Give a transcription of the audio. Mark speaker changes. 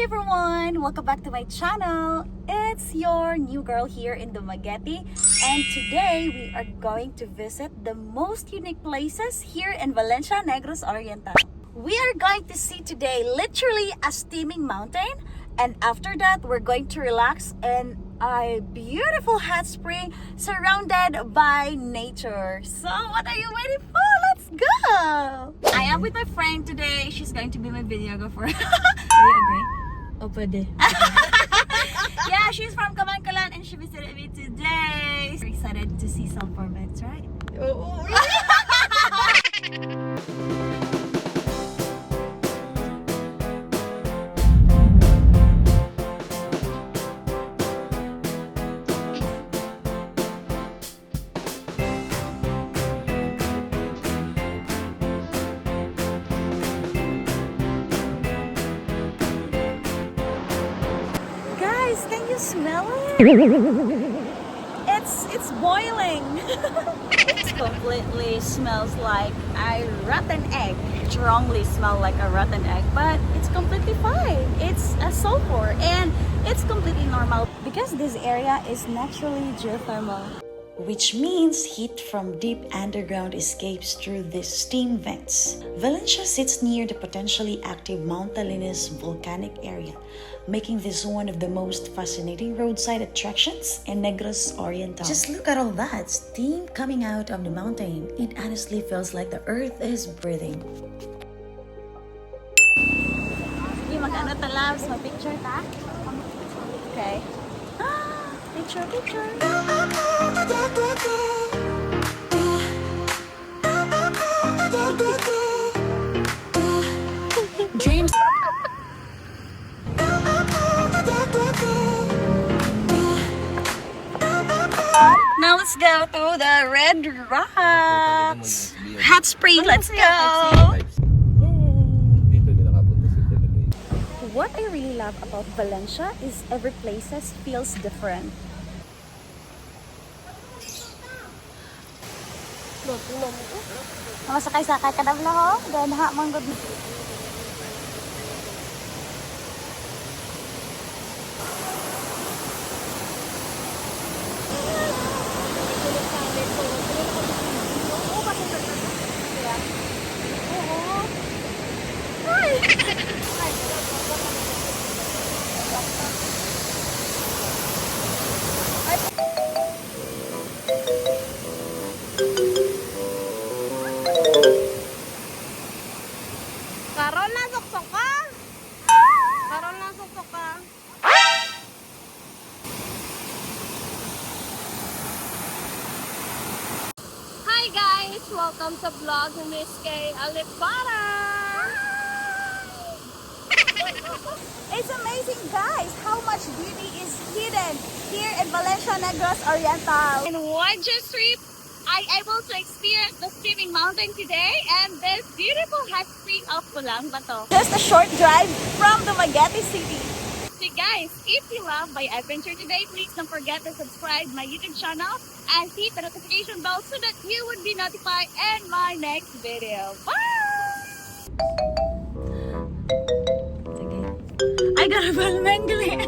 Speaker 1: everyone! Welcome back to my channel. It's your new girl here in Dumaguete, and today we are going to visit the most unique places here in Valencia Negros Oriental. We are going to see today literally a steaming mountain, and after that we're going to relax in a beautiful hot spring surrounded by nature. So what are you waiting for? Let's go! I am with my friend today. She's going to be my videographer. Are you agree?
Speaker 2: Oh, pwede.
Speaker 1: Yeah, she's from Kamankalan and she visited me today. We're excited to see Sulfur Vent, right?
Speaker 2: Oo.
Speaker 1: Guys, can you smell it? It's boiling. It completely smells like a rotten egg. Strongly smell like a rotten egg, but it's completely fine. It's a sulfur and it's completely normal because this area is naturally geothermal, which means heat from deep underground escapes through these steam vents. Valencia sits near the potentially active Mount Talin's volcanic area, making this one of the most fascinating roadside attractions in Negros Oriental. Just look at all that steam coming out of the mountain. It honestly feels like the earth is breathing. Sige, mag-ano talabs, mag-picture ta? Okay. Picture. Dreams. Now let's go to the Red Rocks. Hot spring, let's go! What I really love about Valencia is every place feels different. Mga sakay-sakay ka na ho? Ganaha mong good.
Speaker 2: Karon na suksok ka. Karon na suksok ka. Hi guys! Welcome sa vlog ni Miss Kay Alipara!
Speaker 1: It's amazing, guys, how much beauty is hidden here in Valencia Negros Oriental.
Speaker 2: In one just trip, I able to experience the steaming mountain today and this beautiful hot spring of Pulang Bato.
Speaker 1: Just a short drive from Dumaguete City.
Speaker 2: So guys, if you love my adventure today, please don't forget to subscribe my YouTube channel and hit the notification bell so that you would be notified in my next video. Bye!
Speaker 1: I got a ball mangling.